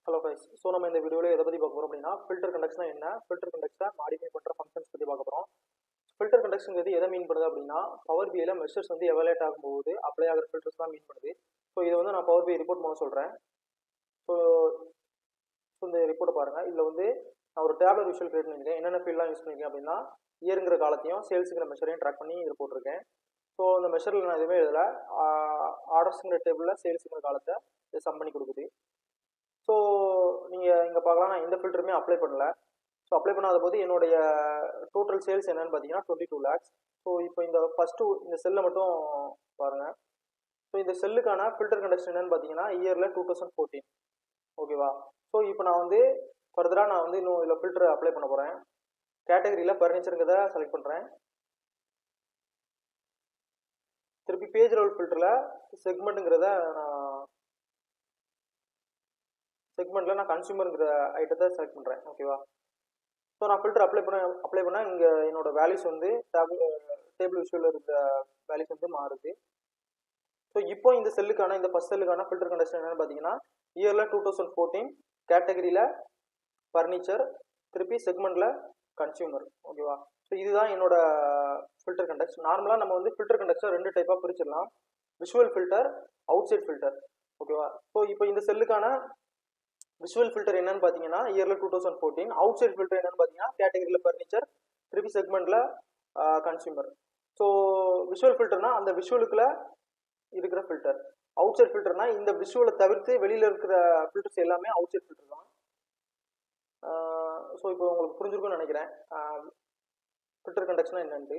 Hello guys. So நம்ம இந்த வீடியோவில் எதை பற்றி பார்க்க போகிறோம் அப்படின்னா ஃபில்டர் கண்டக்ட்ஸ்னா என்ன, ஃபில்டர் கண்டக்ட்ஸை மாடிஃபை பண்ணுற ஃபங்க்ஷன்ஸ் பற்றி பார்க்க போகிறோம். ஃபில்டர் கண்டக்ட்ஸ்ங்கிறது எதை மீன் பண்ணுது அப்படின்னா பவர் பியில் மெஷர்ஸ் வந்து எவாலுவேட் ஆகும்போது அப்ளை ஆகிற ஃபில்டர்ஸ் தான் மீன் பண்ணுது. ஸோ இதை வந்து நான் பவர் பி ரிப்போர்ட் மூலம் சொல்கிறேன். ஸோ இந்த ரிப்போர்ட்டை பாருங்கள். இதில் வந்து நான் ஒரு டேப்லெட் விஷுவல் கிரியேட் பண்ணியிருக்கேன். என்னென்ன ஃபீல்ட்லாம் யூஸ் பண்ணியிருக்கேன் அப்படின்னா இயருங்கிற காலத்தையும் சேல்ஸுங்கிற மெஷரையும் ட்ராக் பண்ணி இதில் போட்டிருக்கேன். ஸோ இந்த மெஷரில் நான் எதுவுமே இதில் ஆர்டர்ஸுங்கிற டேபிளில் சேல்ஸுங்கிற காலத்தை இதை சம் பண்ணி கொடுக்குது. ஸோ நீங்கள் இங்கே பார்க்கலாம், நான் எந்த ஃபில்டருமே அப்ளை பண்ணல. ஸோ அப்ளை பண்ணாத போது என்னுடைய டோட்டல் சேல்ஸ் என்னென்னு பார்த்தீங்கன்னா 22 lakhs. ஸோ இப்போ இந்த ஃபஸ்ட்டு இந்த செல்லை மட்டும் பாருங்கள். ஸோ இந்த செல்லுக்கான ஃபில்டர் கண்டக்ஷன் என்னென்னு பார்த்தீங்கன்னா இயரில் 2014. ஓகேவா? ஸோ இப்போ நான் வந்து ஃபர்தராக நான் வந்து இன்னும் இதில் ஃபில்டர் அப்ளை பண்ண போகிறேன். கேட்டகரியில் ஃபர்னிச்சருங்கிறத செலக்ட் பண்ணுறேன். திருப்பி பேஜ் லெவல் ஃபில்டரில் செக்மெண்ட்டுங்கிறத நான் கன்சியூமருங்கிற ஐட்டத்தை செலக்ட் பண்ணுறேன். ஓகேவா? ஸோ நான் ஃபில்டர் அப்ளை பண்ணால் இங்கே என்னோட வேல்யூஸ் வந்து டேபிள் விஷுவலில் இருக்கிற வேல்யூஸ் வந்து மாறுது. ஸோ இப்போ இந்த செல்லுக்கான இந்த ஃபஸ்ட் செல்லுக்கான ஃபில்டர் கண்டக்ஷன் என்னென்னு பார்த்தீங்கன்னா இயரில் 2014, கேட்டகரியில் ஃபர்னிச்சர், திருப்பி செக்மெண்ட்டில் கன்சியூமர். ஓகேவா? ஸோ இதுதான் என்னோட ஃபில்டர் கண்டக்ட்ஸ். நார்மலாக நம்ம வந்து ஃபில்டர் கண்டக்ட்ஸை 2 டைப்பாக பிரிச்சிடலாம், visual filter, outside filter. ஓகேவா? ஸோ இப்போ இந்த செல்லுக்கான விஷுவல் ஃபில்டர் என்னன்னு பார்த்தீங்கன்னா இயரில் 2014, அவுட் சைட் ஃபில்டர் என்னன்னு பார்த்தீங்கன்னா கேட்டகரியில் ஃபர்னிச்சர், திருப்பி செக்மெண்ட்டில் கன்சியூமர். ஸோ விஷுவல் ஃபில்டர்னா அந்த விஷுவலுக்குள்ள இருக்கிற ஃபில்டர். அவுட் சைட் ஃபில்டர்னா இந்த விஷுவலை தவிர்த்து வெளியில் இருக்கிற ஃபில்டர்ஸ் எல்லாமே அவுட் சைட் ஃபில்டர் தான். ஸோ இப்போ உங்களுக்கு புரிஞ்சிருக்கும்னு நினைக்கிறேன் ஃபில்டர் கண்டக்ஷனா என்னன்ட்டு.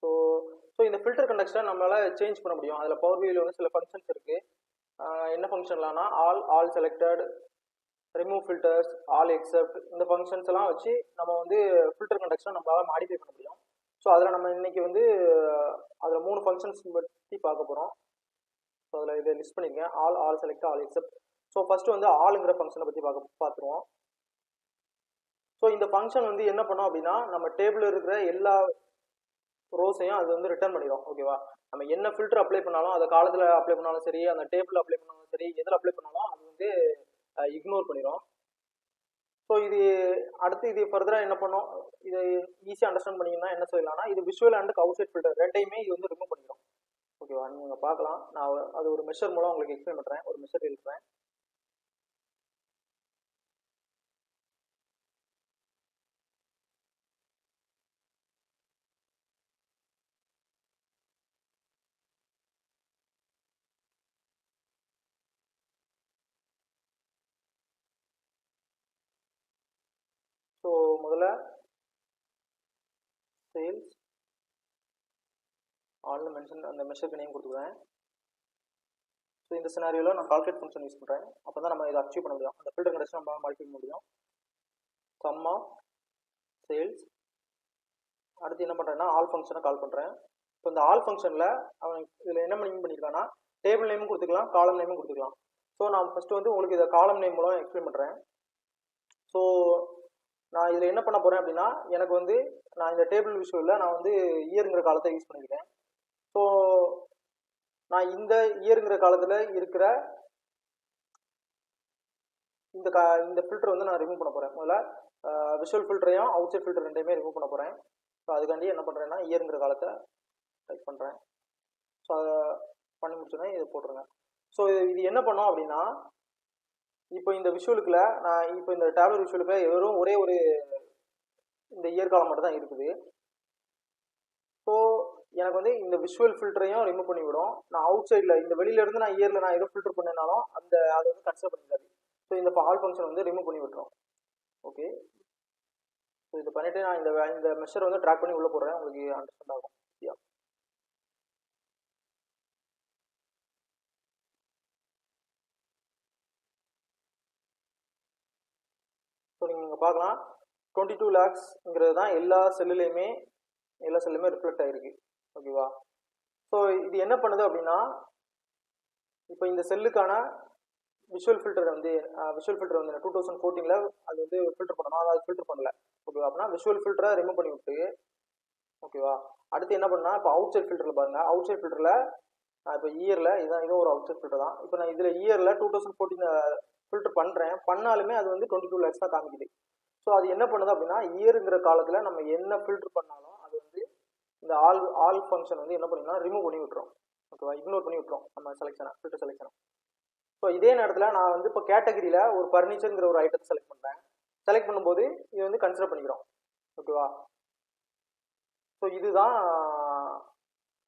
ஸோ இந்த ஃபில்டர் கண்டக்ஷனை நம்மளால் சேஞ்ச் பண்ண முடியும். அதில் பவர் பியில் வந்து சில ஃபங்க்ஷன்ஸ் இருக்குது. என்ன ஃபங்க்ஷன்லாம்னா all selected, remove filters, all except, இந்த ஃபங்க்ஷன்ஸ் எல்லாம் வச்சு நம்ம வந்து ஃபில்டர் கண்டக்ஷனை நம்மளால் மாடிஃபை பண்ண முடியும். ஸோ அதில் நம்ம இன்னைக்கு வந்து அதில் 3 ஃபங்க்ஷன்ஸ் பற்றி பார்க்க போகிறோம். ஸோ அதில் இதை லிஸ்ட் பண்ணியிருக்கேன், all select, all except. So first வந்து ஆளுங்கிற ஃபங்க்ஷனை பற்றி பார்த்துருவோம். ஸோ இந்த ஃபங்க்ஷன் வந்து என்ன பண்ணோம் அப்படின்னா நம்ம டேபிளில் இருக்கிற எல்லா ரோஸையும் அது வந்து ரிட்டர்ன் பண்ணிடும். ஓகேவா? நம்ம என்ன ஃபில்டர் அப்ளை பண்ணாலும், அதை காலத்தில் அப்ளை பண்ணாலும் சரி, அந்த டேபிள் அப்ளை பண்ணாலும் சரி, எதில் அப்ளை பண்ணாலும் அது வந்து இக்னோர் பண்ணிடும். ஸோ இது அடுத்து இது ஃபர்தராக என்ன பண்ணோம், இதை ஈஸியாக அண்டர்ஸ்டாண்ட் பண்ணிங்கன்னா என்ன சொல்லலாம்னா இது visual and outside filter ரெண்டையுமே இது வந்து ரிமூவ் பண்ணிடும். ஓகேவா? நீங்கள் பார்க்கலாம், நான் அது ஒரு மெஷர் மூலம் உங்களுக்கு எக்ஸ்பிளைன் பண்ணுறேன். ஒரு மெஷர் எழுதுறேன். ஸோ முதல்ல சேல்ஸ் ஆல்னு மென்ஷன் அந்த மெஷருக்கு நேம் கொடுத்துக்கிறேன். ஸோ இந்த சினாரியோவில் நான் கால்குலேட் ஃபங்க்ஷன் யூஸ் பண்ணுறேன். அப்போ தான் நம்ம இதை அச்சீவ் பண்ண முடியும், அந்த ஃபில்டர் கண்டக்ஷன் நம்ம மாடிஃபை பண்ண முடியும். Sum of sales. அடுத்து என்ன பண்ணுறேன்னா ஆல் ஃபங்க்ஷனை கால் பண்ணுறேன். இப்போ இந்த ஆல் ஃபங்க்ஷனில் அவன் இதில் என்ன மீன் பண்ணியிருக்கான்னா டேபிள் நேமும் கொடுத்துக்கலாம், காலம் நேமும் கொடுத்துக்கலாம். ஸோ நான் ஃபஸ்ட்டு வந்து உங்களுக்கு இதை காலம் நேம் மூலம் எக்ஸ்பிளைன் பண்ணுறேன். ஸோ நான் இதில் என்ன பண்ண போகிறேன் அப்படின்னா எனக்கு வந்து நான் இந்த டேபிள் விஷுவலில் நான் வந்து இயருங்கிற காலத்தை யூஸ் பண்ணியிருக்கேன். ஸோ நான் இந்த இயருங்கிற காலத்தில் இருக்கிற இந்த ஃபில்டர் வந்து நான் ரிமூவ் பண்ண போகிறேன். முதல்ல விஷுவல் ஃபில்டரையும் அவுட் சைட் ஃபில்டர் ரெண்டையுமே ரிமூவ் பண்ண போகிறேன். ஸோ அதுக்காண்டி என்ன பண்ணுறேன்னா இயருங்கிற காலத்தை டைப் பண்ணுறேன். ஸோ அதை பண்ணி முடிச்சோன்னே இதை போட்டுருங்க. ஸோ இது என்ன பண்ணோம் அப்படின்னா இப்போ இந்த விஷுவலுக்குள்ள நான் இப்போ இந்த டேப்லெட் விஷுவலுக்குள்ள வெறும் ஒரே ஒரு இந்த இயர் காலம் மட்டும் தான் இருக்குது. ஸோ எனக்கு வந்து இந்த விஷுவல் ஃபில்டரையும் ரிமூவ் பண்ணி விடும். நான் அவுட் சைடில் இந்த வெளியிலேருந்து நான் இயரில் நான் எதோ ஃபில்டர் பண்ணினாலும் அதை வந்து கன்சிடர் பண்ணிக்காது. ஸோ இந்த ஆல் ஃபங்க்ஷன் வந்து ரிமூவ் பண்ணி விட்டுரும். ஓகே? ஸோ இதை பண்ணிவிட்டு நான் இந்த மெஷர் வந்து ட்ராக் பண்ணி உள்ளே போடுறேன், உங்களுக்கு அண்டர்ஸ்டாண்ட் ஆகும். ஸோ நீங்கள் பார்க்கலாம் 22 lakhsங்கிறது தான் எல்லா செல்லுமே ரிஃப்ளெக்ட் ஆகிருக்கு. ஓகேவா? ஸோ இது என்ன பண்ணுது அப்படின்னா இப்போ இந்த செல்லுக்கான விஷுவல் ஃபில்டர் வந்து 2014 அது வந்து ஃபில்டர் பண்ணணும், அதாவது ஃபில்டர் பண்ணல. ஓகேவா? அப்படின்னா விஷுவல் ஃபில்டரை ரிமூவ் பண்ணி விட்டு, ஓகேவா, அடுத்து என்ன பண்ணால் இப்போ அவுட் சைட் ஃபில்டரில் பாருங்கள். அவுட் சைட் ஃபில்டரில் நான் இப்போ இயரில் இதுவும் ஒரு அவுட் சைட் ஃபில்டர் தான். இப்போ நான் இதில் இயரில் 2014 ஃபில்டர் பண்ணுறேன், பண்ணாலுமே அது வந்து 22 lakhs தான் காமிக்குது. ஸோ அது என்ன பண்ணுது அப்படின்னா, இயருங்கிற காலத்தில் நம்ம என்ன ஃபில்டர் பண்ணாலும் அது வந்து இந்த ஆல் ஃபங்க்ஷன் வந்து என்ன பண்ணிங்கன்னா ரிமூவ் பண்ணி விட்டுரும். ஓகேவா, இக்னோர் பண்ணி விட்டுரும் நம்ம செலெக்ஷனை, ஃபில்டர் செலெக்ஷனை. ஸோ இதே நேரத்தில் நான் வந்து இப்போ கேட்டகரியில் ஒரு ஃபர்னிச்சருங்கிற ஒரு ஐட்டத்தை செலக்ட் பண்ணுறேன். செலக்ட் பண்ணும்போது இது வந்து கன்சிடர் பண்ணிக்கிறோம். ஓகேவா, ஸோ இதுதான்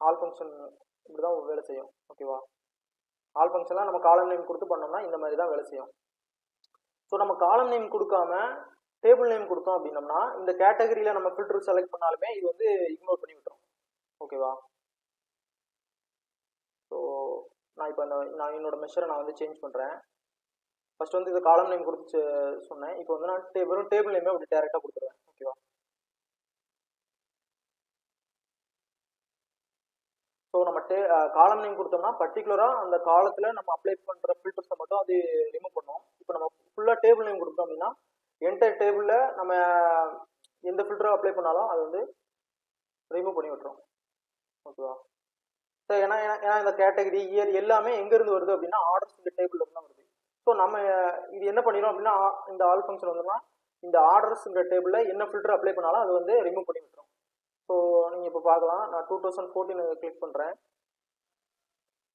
ஆல் ஃபங்க்ஷன், இப்படி தான் வேலை செய்யும். ஓகேவா, ஆல் ஃபங்க்ஷன்லாம் நம்ம காலம் நேம் கொடுத்து பண்ணோம்னா இந்த மாதிரி தான் வேலை செய்யும். ஸோ நம்ம காலம் நேம் கொடுக்காம டேபிள் நேம் கொடுத்தோம் அப்படின்னம்னா இந்த கேட்டகரியில் நம்ம ஃபில்டர் செலக்ட் பண்ணாலுமே இது வந்து இக்னோர் பண்ணி விட்டுரும். ஓகேவா, ஸோ நான் இப்போ நான் என்னோட மெஷரை நான் வந்து சேஞ்ச் பண்ணுறேன். ஃபர்ஸ்ட் வந்து இது காலம் நேம் கொடுத்து சொன்னேன். இப்போ வந்து நான் வெறும் டேபிள் நேமே அப்படி டேரெக்டாக கொடுத்துருவேன். ஓகேவா, ஸோ நம்ம காலம் நேம் கொடுத்தோம்னா பர்டிகுலராக அந்த காலத்தில் நம்ம அப்ளை பண்ணுற ஃபில்டர்ஸை மட்டும் அது ரிமூவ் பண்ணோம். இப்போ நம்ம ஃபுல்லாக டேபிள் நேம் கொடுத்தோம் அப்படின்னா என்டையர் டேபிளில் நம்ம எந்த ஃபில்டரை அப்ளை பண்ணாலும் அது வந்து ரிமூவ் பண்ணி விட்டுரும். ஓகேவா, ஸோ ஏன்னா இந்த கேட்டகரி இயர் எல்லாமே எங்கேருந்து வருது அப்படின்னா ஆர்டர்ஸ் இந்த டேபிளில் தான் வருது. ஸோ நம்ம இது என்ன பண்ணிடும் அப்படின்னா இந்த ஆல் ஃபங்க்ஷன் வந்துன்னா இந்த ஆர்டர்ஸ்ங்கிற டேபிளில் என்ன ஃபில்டர் அப்ளை பண்ணாலும் அது வந்து ரிமூவ் பண்ணி விட்டுரும். ஸோ நீங்கள் இப்போ பார்க்கலாம், நான் 2014 கிளிக் பண்ணுறேன்.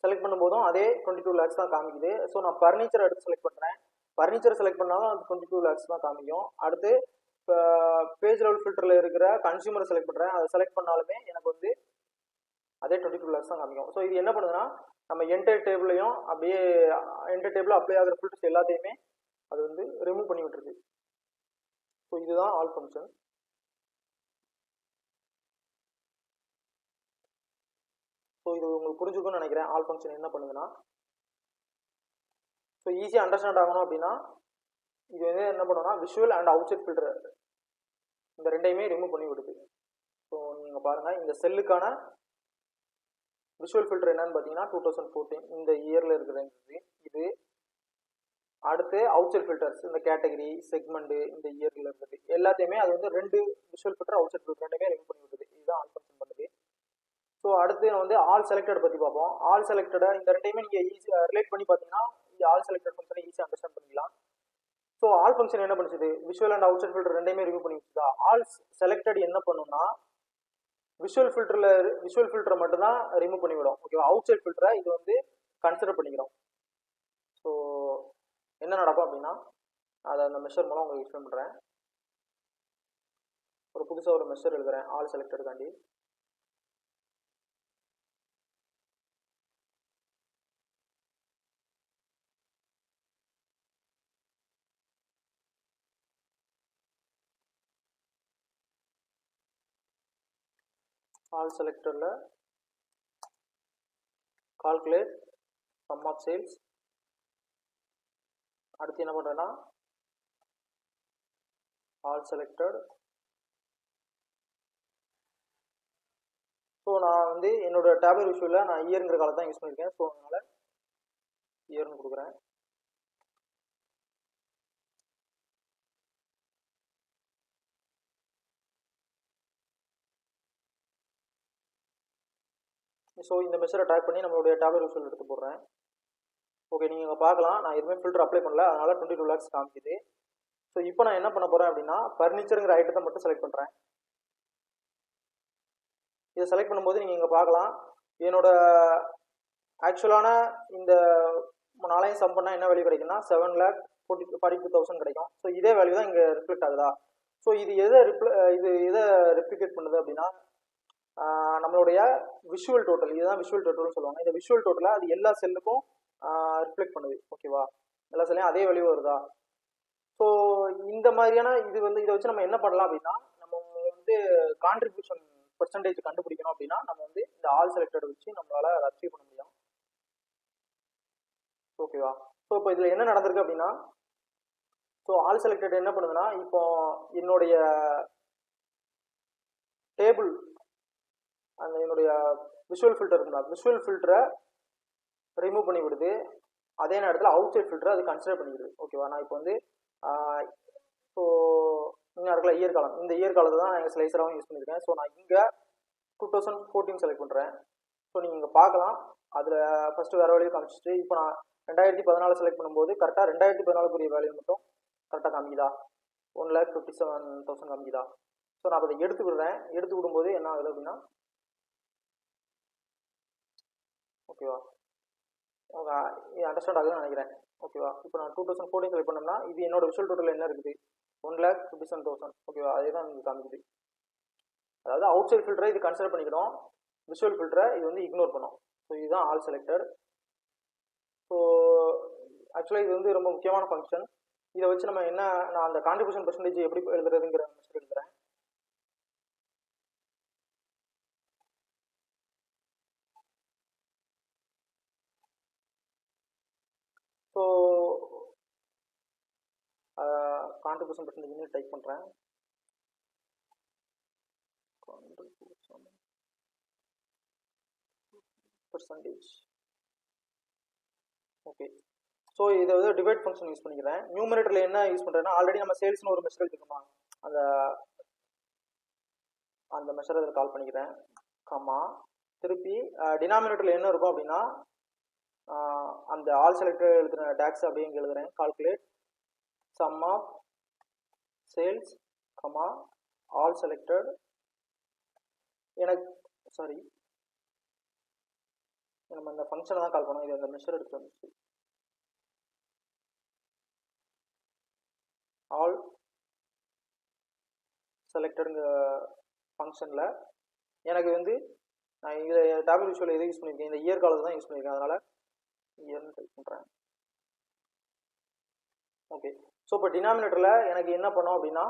செலக்ட் பண்ணும்போதும் அதே 22 lakhs தான் காமிக்குது. ஸோ நான் ஃபர்னிச்சர் எடுத்து செலக்ட் பண்ணுறேன். ஃபர்னிச்சர் செலக்ட் பண்ணாலும் அது 22 lakhs தான் காமிக்கும். அடுத்து இப்போ பேஜ் லெவல் ஃபில்டரில் இருக்கிற கன்சியூமரை செலக்ட் பண்ணுறேன். அதை செலக்ட் பண்ணாலுமே எனக்கு வந்து அதே 22 lakhs தான் காமிக்கும். ஸோ இது என்ன பண்ணுதுன்னா நம்ம என்டையர் டேபிளையும் அப்படியே என்டையர் டேபிள் அப்ளை ஆகிற ஃபில்டர்ஸ் எல்லாத்தையுமே அது வந்து ரிமூவ் பண்ணி விட்டுருது. ஸோ இதுதான் ஆல் ஃபங்க்ஷன். ஸோ இது உங்களுக்கு புரிஞ்சுக்கும்னு நினைக்கிறேன். ஆல் ஃபங்க்ஷன் என்ன பண்ணுதுன்னா, ஸோ ஈஸியாக அண்டர்ஸ்டாண்ட் ஆகணும் அப்படின்னா இது வந்து என்ன பண்ணுன்னா விஷுவல் அண்ட் அவுட்சைட் ஃபில்டர் இந்த ரெண்டையுமே ரிமூவ் பண்ணி விடுது. ஸோ நீங்கள் பாருங்கள், இந்த செல்லுக்கான விஷுவல் ஃபில்டர் என்னன்னு பார்த்தீங்கன்னா 2014 இந்த இயரில் இருக்கிறது இது. அடுத்து அவுட்சைட் ஃபில்டர்ஸ் இந்த கேட்டகரி செக்மெண்ட் இந்த இயரில் இருக்குது எல்லாத்தையுமே அது வந்து ரெண்டு விஷுவல் ஃபில்டர் அவுட்சைட் ஃபில்டர் ரெண்டுமே ரிமூவ் பண்ணி விடுது. இதுதான் ஆல் ஃபங்க்ஷன் பண்ணுது. ஸோ அடுத்து வந்து ஆல் செலக்டட் பற்றி பார்ப்போம். ஆல் செலக்டடை இந்த ரெண்டையுமே நீங்கள் ஈஸியாக ரிலேட் பண்ணி பார்த்தீங்கன்னா இந்த ஆல் செலக்டட் ஃபங்க்ஷனை ஈஸியாக அண்டர்ஸ்டாண்ட் பண்ணிக்கலாம். ஸோ ஆல் ஃபங்க்ஷன் என்ன பண்ணுச்சு, விஷுவல் அண்ட் அவுட்சைட் ஃபில்டர் ரெண்டையுமே ரிமூவ் பண்ணி வச்சுதா. ஆல் செலக்டட் என்ன பண்ணுன்னா விஷுவல் ஃபில்டரை மட்டும் தான் ரிமூவ் பண்ணிவிடும். ஓகேவா, அவுட்சைட் ஃபில்டரை இது வந்து கன்சிடர் பண்ணிக்கிறோம். ஸோ என்ன நடக்கும் அப்படின்னா அதை அந்த மெஷர் மூலம் உங்களுக்கு எக்ஸ்பிளைன் பண்ணுறேன். ஒரு புதுசாக ஒரு மெஷர் எழுதுறேன் ஆல் செலக்டடுக்காண்டி. ஆல் செலக்டரில் கால்குலேட் சம் ஆஃப் சேல்ஸ். அடுத்து என்ன பண்ணுறேன்னா ஆல் செலக்டட். ஸோ நான் வந்து என்னோட டேபுலர் விஷுவலில் நான் இயருங்கிற காலத்தை தான் யூஸ் பண்ணியிருக்கேன். ஸோ அதனால் இயர்னு கொடுக்குறேன். ஸோ இந்த மெஷரை ட்ராக் பண்ணி நம்மளுடைய டேபுலர் விஷுவல் எடுத்து போடுறேன். ஓகே, நீங்கள் இங்கே பார்க்கலாம், நான் எதுவுமே ஃபில்டர் அப்ளை பண்ணல, அதனால் 22 lakhs காமிக்குது. ஸோ இப்போ நான் என்ன பண்ண போகிறேன் அப்படின்னா ஃபர்னிச்சருங்கிற ஐட்டத்தை மட்டும் செலக்ட் பண்ணுறேன். இதை செலக்ட் பண்ணும்போது நீங்கள் இங்கே பார்க்கலாம், என்னோட ஆக்சுவலான இந்த 4 சம் பண்ணால் என்ன வேல்யூ கிடைக்குன்னா 7,42,000 கிடைக்கும். ஸோ இதே வேல்யூ தான் இங்கே ரிஃப்ளெக்ட் ஆகுதா. ஸோ இது எதை ரெப்ளிகேட் பண்ணுது அப்படின்னா நம்மளுடைய விஷுவல் டோட்டல், இதுதான் விஷுவல் டோட்டல்னு சொல்லுவாங்க. இந்த விஷுவல் டோட்டலை அது எல்லா செல்லுக்கும் ரிஃப்ளெக்ட் பண்ணுது. ஓகேவா, எல்லா செல்லையும் அதே வேல்யூ வருதா. ஸோ இந்த மாதிரியான இது வந்து இதை வச்சு நம்ம என்ன பண்ணலாம் அப்படின்னா நம்ம வந்து கான்ட்ரிபியூஷன் பெர்சன்டேஜ் கண்டுபிடிக்கணும் அப்படின்னா நம்ம வந்து இந்த ஆல் செலக்டட் வச்சு நம்மளால அதை அச்சீவ் பண்ண முடியும். ஓகேவா, ஸோ இப்போ இதில் என்ன நடந்திருக்கு அப்படின்னா ஸோ ஆல் செலக்டட் என்ன பண்ணுதுன்னா இப்போ என்னுடைய டேபிள் அந்த என்னுடைய விஷுவல் ஃபில்டர் இருந்தா விஷுவல் ஃபில்டரை ரிமூவ் பண்ணி விடுது. அதே நேரத்தில் அவுட் சைட் ஃபில்டரை அது கன்சிடர் பண்ணிவிடுது. ஓகேவா, நான் இப்போ வந்து ஸோ இன்னும் இருக்கல இயர் காலம், இந்த இயர் காலத்தை தான் நான் ஸ்லைசராகவும் யூஸ் பண்ணியிருக்கேன். ஸோ நான் இங்கே 2014 செலக்ட் பண்ணுறேன். ஸோ நீங்கள் இங்கே பார்க்கலாம், அதில் ஃபஸ்ட்டு வேறு வேலையும் காமிச்சிட்டு இப்போ நான் 2014 செலக்ட் பண்ணும்போது கரெக்டாக 2014 வேல்யூ மட்டும் கரெக்டாக காமிக்குதா, 1,57,000 காமிக்குதா. ஸோ நான் அதை எடுத்து விடுறேன். எடுத்து விடும்போது என்ன ஆகுது அப்படின்னா, ஓகேவா, அண்டர்ஸ்டாண்ட் ஆகுதுன்னு நினைக்கிறேன். ஓகேவா, இப்போ நான் 2014 செலக்ட் பண்ணோம்னா இது என்னோட விஷுவல் டோட்டல் என்ன இருக்குது, 1,57,000. ஓகேவா, அதே தான் இங்கே காமிக்குது. அதாவது அவுட் சைட் ஃபில்டரை இது கன்சிடர் பண்ணிக்கணும், விஷுவல் ஃபில்டரை இது வந்து இக்னோர் பண்ணும். ஸோ இதுதான் ஆல் செலக்டட். ஸோ ஆக்சுவலாக இது வந்து ரொம்ப முக்கியமான ஃபங்க்ஷன். இதை வச்சு நம்ம என்ன, நான் அந்த கான்ட்ரிபியூஷன் பெர்சன்டேஜ் எப்படி எழுதுறதுங்கிற மெஷர் எழுதுறேன். ஸோ கான்ட்ரிபியூஷன் பெர்சன்டேஜ்னு டைப் பண்ணுறேன். பெர்சன்டேஜ். ஓகே, ஸோ இதை வந்து டிவைட் ஃபங்க்ஷன் யூஸ் பண்ணிக்கிறேன். நியூமரேட்டரில் என்ன யூஸ் பண்ணுறேன்னா, ஆல்ரெடி நம்ம சேல்ஸ்னு ஒரு மெஷர் எடுத்துக்கோமா, அந்த மெஷர் அதில் கால் பண்ணிக்கிறேன். கம்மா திருப்பி டினாமினேட்டரில் என்ன இருக்கும் அப்படின்னா, அந்த ஆல் செலக்டட் எழுதுன டேக்ஸ் அப்படியே இங்கே எழுதுறேன். Calculate sum of sales comma all selected. எனக்கு சாரி, நம்ம இந்த ஃபங்க்ஷனை தான் கால் பண்ணோம். இது அந்த மெஷர் எடுத்து வந்துச்சு. ஆல் செலக்டடுங்கிற ஃபங்க்ஷனில் எனக்கு வந்து நான் இதில் டேபிள் விஷுவல் எதை யூஸ் பண்ணியிருக்கேன், இந்த இயர் காலத்தை தான் யூஸ் பண்ணியிருக்கேன். அதனால் இயர்னு டைப் பண்ணுறேன். ஓகே, ஸோ இப்போ டினாமினேட்டரில் எனக்கு என்ன பண்ணோம் அப்படின்னா,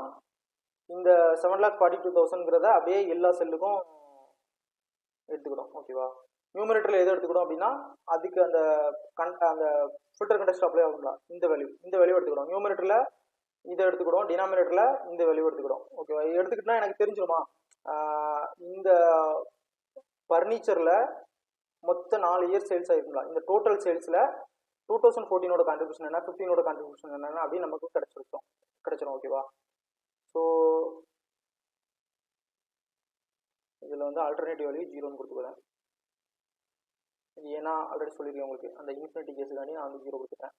இந்த 7,42,000ங்கிறத அப்படியே எல்லா செல்லுக்கும் எடுத்துக்கிடும். ஓகேவா, நியூமரேட்டரில் எது எடுத்துக்கிடும் அப்படின்னா, அதுக்கு அந்த அந்த ஃபில்டர் கண்டெக்ஸ்ட் அப்ளை ஆகுங்களா, இந்த வேல்யூ எடுத்துக்கிடும். நியூமரேட்டரில் இதை எடுத்துக்கிடும், டினாமினேட்டரில் இந்த வேல்யூ எடுத்துக்கிடும். ஓகேவா, எடுத்துக்கிட்டா எனக்கு தெரிஞ்சிடுமா, இந்த ஃபர்னிச்சரில் மொத்த 4 இயர் சேல்ஸ் ஆயிருக்குங்களா, இந்த டோட்டல் சேல்ஸில் 2014ஓட கான்ட்ரிபியூஷன் என்ன, 15ஓட கான்ட்ரிபியூஷன் என்னன்னு அப்படின்னு நமக்கு கிடைச்சிடும். ஓகேவா, ஸோ இதில் வந்து ஆல்டர்னேட்டிவ் வேல்யூ 0ன்னு கொடுத்துக்கிறேன். இது ஏன்னா ஆல்ரெடி சொல்லியிருக்கேன் உங்களுக்கு, அந்த இன்ஃபினிட்டி கேஸுக்காண்டி நான் வந்து 0 கொடுத்துட்டேன்.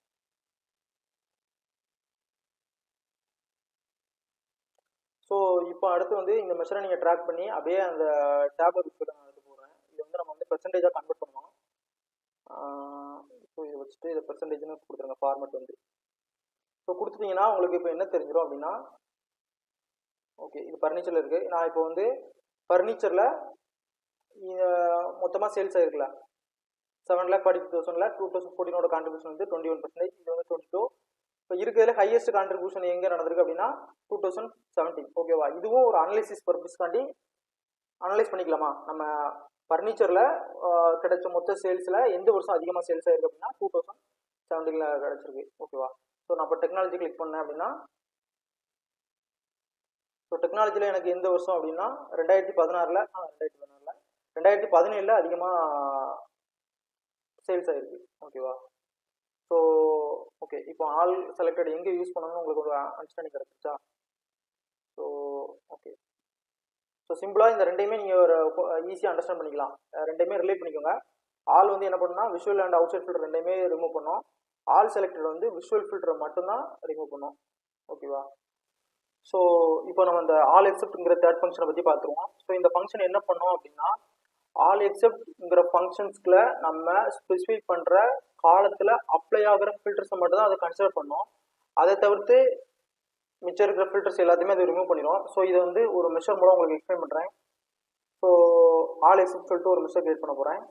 ஸோ இப்போ அடுத்து வந்து இந்த மெஷரை நீங்கள் ட்ராக் பண்ணி அப்படியே அந்த டேப்லெட் விஷயத்தை நான் எடுத்து போடுறேன். இது வந்து நம்ம வந்து பெர்சன்டேஜாக கன்வெர்ட் பண்ணணும். ஸோ இதை வச்சுட்டு இதை பெர்சன்டேஜ்னு கொடுத்துருங்க ஃபார்மேட் வந்து. ஸோ கொடுத்துட்டிங்கன்னா உங்களுக்கு இப்போ என்ன தெரிஞ்சிடும் அப்படின்னா, ஓகே இது ஃபர்னிச்சரில் இருக்குது. நான் இப்போ வந்து ஃபர்னிச்சரில் மொத்தமாக சேல்ஸ் ஆகிருக்குல்ல 7,42,000ல் 2014ஓட கான்ட்ரிபியூஷன் வந்து 21%, இது வந்து 22. இப்போ இருக்கிறதுல ஹையஸ்ட் கான்ட்ரிபியூஷன் எங்கே நடந்திருக்கு அப்படின்னா 2017. ஓகேவா, இதுவும் ஒரு அனலைசிஸ் பர்பஸ்க்காண்டி அனலைஸ் பண்ணிக்கலாமா, நம்ம ஃபர்னிச்சரில் கிடைச்ச மொத்த சேல்ஸில் எந்த வருஷம் அதிகமாக சேல்ஸ் ஆயிருக்கு அப்படின்னா 2017 கிடைச்சிருக்கு. ஓகேவா, ஸோ நான் இப்போ டெக்னாலஜி கிளிக் பண்ணேன் அப்படின்னா, ஸோ டெக்னாலஜியில் எனக்கு எந்த வருஷம் அப்படின்னா 2017 அதிகமாக சேல்ஸ் ஆயிருக்கு. ஓகேவா, ஸோ ஓகே இப்போ ஆல் செலக்டட் எங்கே யூஸ் பண்ணணும்னு உங்களுக்கு ஒரு அண்டர்ஸ்டாண்டிங் கிடைச்சிச்சா. ஸோ ஓகே, ஸோ சிம்பிளாக இந்த ரெண்டையுமே நீங்கள் ஒரு ஈஸியாக அண்டர்ஸ்டாண்ட் பண்ணிக்கலாம். ரெண்டையுமே ரிலேட் பண்ணிக்கோங்க. ஆல் வந்து என்ன பண்ணால் visual and outside filter ரெண்டையுமே ரிமூவ் பண்ணோம். ஆல் செலக்டட் வந்து விஷுவல் ஃபில்டரை மட்டும்தான் ரிமூவ் பண்ணோம். ஓகேவா, ஸோ இப்போ நம்ம இந்த ஆல் எக்ஸெப்ட்ங்கிற தேர்ட் ஃபங்க்ஷனை பற்றி பார்த்துருவோம். ஸோ இந்த ஃபங்க்ஷன் என்ன பண்ணோம் அப்படின்னா, ஆல் எக்ஸெப்ட்ங்கிற ஃபங்க்ஷன்ஸ்க்குள்ள நம்ம ஸ்பெசிஃபை பண்ணுற காலத்தில் அப்ளை ஆகிற ஃபில்டர்ஸை மட்டும் தான் அதை கன்சிடர் பண்ணோம். அதை தவிர்த்து மிச்சம் இருக்கிற ஃபில்டர்ஸ் எல்லாத்தையுமே அதை ரிமூவ் பண்ணிடும். ஸோ இதை வந்து ஒரு மெஷர் மூலம் உங்களுக்கு எக்ஸ்பிளைன் பண்ணுறேன். ஸோ ஆல் எக்ஸெப்ட் சொல்லிட்டு ஒரு மெஷர் கிரியேட் பண்ண போகிறேன்.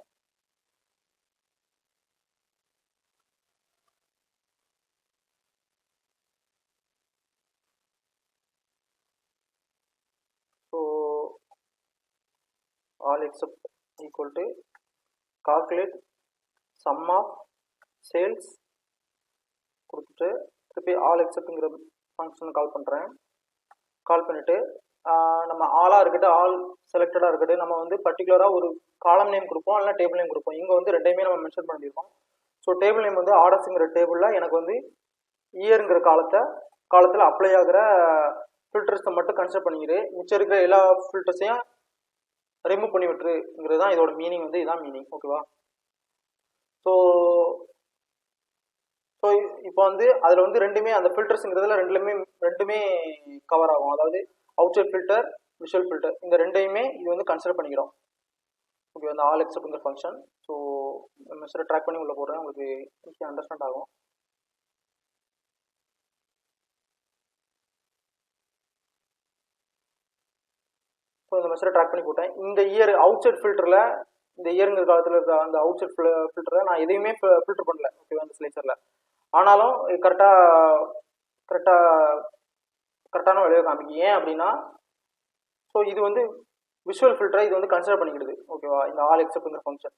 So all except equal to calculate sum of sales கொடுத்துட்டு திருப்பி ஆல் எக்ஸெப்ட்ங்கிற ஃபங்க்ஷன் கால் பண்ணுறேன். கால் பண்ணிவிட்டு நம்ம ஆலாக இருக்கட்டும் ஆல் செலக்டடாக இருக்கட்டும் நம்ம வந்து பர்டிகுலராக ஒரு காலம் நேம் கொடுப்போம், இல்லைனா டேபிள் நேம் கொடுப்போம். இங்கே வந்து ரெண்டையுமே நம்ம மென்ஷன் பண்ணியிருக்கோம். ஸோ டேபிள் நேம் வந்து ஆர்டர்ஸுங்கிற டேபிளில் எனக்கு வந்து இயருங்கிற காலத்தில் அப்ளை ஆகிற ஃபில்டர்ஸை மட்டும் கன்சிடர் பண்ணிக்கிது, மிச்சம் இருக்கிற எல்லா ஃபில்டர்ஸையும் ரிமூவ் பண்ணி விட்டுருங்கிறது தான் இதோட மீனிங். வந்து இதான் மீனிங். ஓகேவா, ஸோ ஸோ இப்போ வந்து அதில் வந்து ரெண்டுமே அந்த ஃபில்டர்ஸுங்கிறதுல ரெண்டுமே கவர் ஆகும். அதாவது outside filter, visual filter, இந்த ரெண்டையுமே இது வந்து கன்சிடர் பண்ணிக்கிறோம். ஓகே, அந்த ஆல் எக்ஸெப்ட்ங்கிற ஃபங்க்ஷன். ஸோ மெஷரை ட்ராக் பண்ணி உள்ளே போடுறேன், உங்களுக்கு ஈஸியாக அண்டர்ஸ்டாண்ட் ஆகும். ஸோ இந்த மெஷரை ட்ராக் பண்ணி போட்டேன். இந்த இயர் அவுட் சைட் ஃபில்டரில், இந்த இயருங்கிற காலத்தில் இருக்க அந்த அவுட் சைட் ஃபில்டரில் நான் எதையுமே ஃபில்டர் பண்ணல. ஓகேவா, அந்த ஸ்லைசரில். ஆனாலும் கரெக்டான விளைவை காமிக்கும். ஏன் அப்படின்னா, ஸோ இது வந்து விஷுவல் ஃபில்டரை இது வந்து கன்சிடர் பண்ணிக்கிடுது. ஓகேவா, இந்த ஆல் எக்ஸெப்ட்ங்கிற ஃபங்க்ஷன்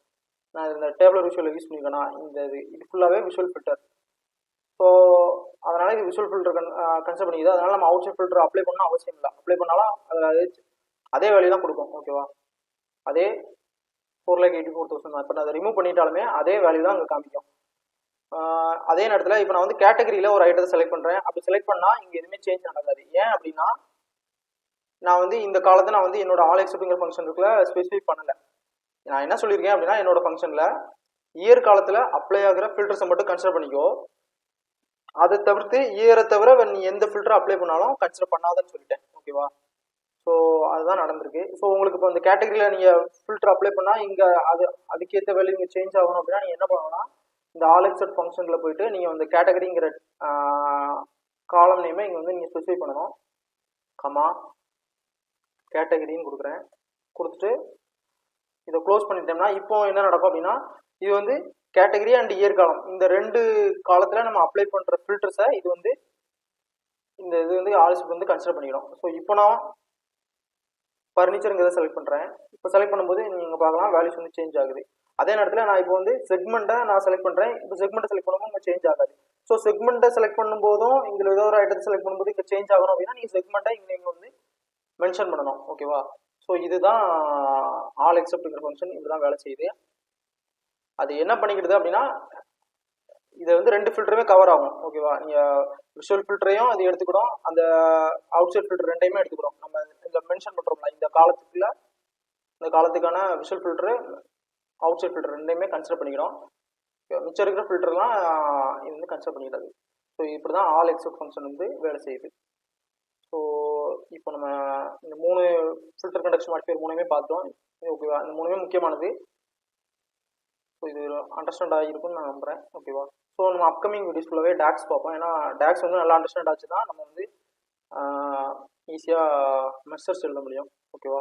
நான் இந்த டேபிளர் விஷுவலில் யூஸ் பண்ணியிருக்கேன்னா இந்த இது ஃபுல்லாகவே விஷுவல் ஃபில்டர். ஸோ அதனால் இது விஷுவல் ஃபில்டர் கன்சிடர் பண்ணிக்குது. அதனால் நம்ம அவுட் சைட் ஃபில்டர் அப்ளை பண்ணணும் அவசியம் இல்லை. அப்ளை பண்ணாலும் அதில் அதே வேல்யூ தான் கொடுக்கும். ஓகேவா, அதே 4,84,000 தான். இப்போ நான் அதை ரிமூவ் பண்ணிட்டாலுமே அதே வேல்யூ தான் அங்கே காமிக்கும். அதே நேரத்தில் இப்போ நான் வந்து கேட்டகரியில் ஒரு ஐட்டத்தை செலக்ட் பண்ணுறேன். அப்படி செலக்ட் பண்ணால் இங்கே எதுவுமே சேஞ்ச் நடக்காது. ஏன் அப்படின்னா, நான் வந்து இந்த காலத்தை நான் வந்து என்னோட ஆல் எக்ஸெப்ட்ங்கிற ஃபங்க்ஷனுக்குள்ள ஸ்பெசிஃபை பண்ணலை. நான் என்ன சொல்லியிருக்கேன் அப்படின்னா, என்னோட ஃபங்க்ஷனில் இயர் காலத்தில் அப்ளை ஆகிற ஃபில்டர்ஸை மட்டும் கன்சிடர் பண்ணிக்கோ, அதை தவிர்த்து இயரை தவிர நீ எந்த ஃபில்டரை அப்ளை பண்ணாலும் கன்சிடர் பண்ணாதன்னு சொல்லிட்டேன். ஓகேவா, ஸோ அதுதான் நடந்திருக்கு. ஸோ உங்களுக்கு இப்போ இந்த கேட்டகரியில் நீங்கள் ஃபில்டர் அப்ளை பண்ணால் இங்கே அதுக்கேற்ற வேல்யூ இங்கே சேஞ்ச் ஆகணும் அப்படின்னா நீங்கள் என்ன பண்ணணும்னா, இந்த ஆல் எக்ஸெப்ட் ஃபங்க்ஷனில் போயிட்டு நீங்கள் இந்த கேட்டகரிங்கிற காலம் நேமை இங்கே வந்து நீங்கள் ஸ்பெசிஃபை பண்ணணும். கமா கேட்டகரின்னு கொடுக்குறேன். கொடுத்துட்டு இதை க்ளோஸ் பண்ணிட்டோம்னா இப்போ என்ன நடக்கும் அப்படின்னா, இது வந்து கேட்டகரி அண்ட் இயர் காலம் இந்த ரெண்டு காலத்தில் நம்ம அப்ளை பண்ணுற ஃபில்டர்ஸை இது வந்து ஆல்செப்ட் வந்து கன்சிடர் பண்ணிக்கிறோம். ஸோ இப்போ நான் ஃபர்னிச்சருங்கிறத செலக்ட் பண்ணுறேன். இப்போ செலக்ட் பண்ணும்போது நீங்கள் பார்க்கலாம் வேல்யூஸ் வந்து சேஞ்ச் ஆகுது. அதே நேரத்தில் நான் இப்போ வந்து செக்மெண்ட்டை நான் செலக்ட் பண்ணுறேன். இப்போ செக்மெண்ட்டை செலக்ட் பண்ணும்போது இங்கே சேஞ்ச் ஆகாது. ஸோ செக்மெண்ட்டை செலக்ட் பண்ணும்போதும் இதில் ஏதோ ஒரு ஐட்டத்தை செலக்ட் பண்ணும்போது இங்கே சேஞ்ச் ஆகணும் அப்படின்னா நீங்கள் செக்மெண்ட்டை இங்கே வந்து மென்ஷன் பண்ணணும். ஓகேவா, ஸோ இதுதான் ஆல் எக்ஸெப்ட்ங்கிற ஃபங்க்ஷன். இதுதான் வேலை செய்யுது. அது என்ன பண்ணிக்கிடுது அப்படின்னா, இதை வந்து ரெண்டு ஃபில்டருமே கவர் ஆகும். ஓகேவா, நீங்கள் விஷுவல் ஃபில்டரையும் அது எடுத்துக்கிடும், அந்த அவுட் சைட் ஃபில்டர் ரெண்டையுமே எடுத்துக்கிறோம். நம்ம இந்த மென்ஷன் பண்ணுறோம்ல இந்த காலத்துக்கான visual filter outside filter ரெண்டையுமே கன்சிடர் பண்ணிக்கிறோம். மிச்சம் இருக்கிற ஃபில்டர்லாம் இது வந்து கன்சிடர் பண்ணிக்கிறது. ஸோ இப்படி தான் ஆல் எக்ஸெப்ட் ஃபங்க்ஷன் வந்து வேலை செய்யுது. ஸோ இப்போ நம்ம இந்த 3 ஃபில்டர் கண்டக்ஷன் மாடிஃபையர் 3மே பார்த்தோம். ஓகேவா, இந்த 3மே முக்கியமானது. ஸோ இது அண்டர்ஸ்டாண்ட் ஆகிருக்குன்னு நான் நம்புகிறேன். ஓகேவா, ஸோ நம்ம அப்கமிங் வீடியோஸ் ஃபுல்லாகவே டேக்ஸ் பார்ப்போம். ஏன்னா டேக்ஸ் வந்து நல்லா அண்டர்ஸ்டாண்ட் ஆச்சு தான் நம்ம வந்து ஈஸியாக மெஷர்ஸ் எழுத முடியும். ஓகேவா.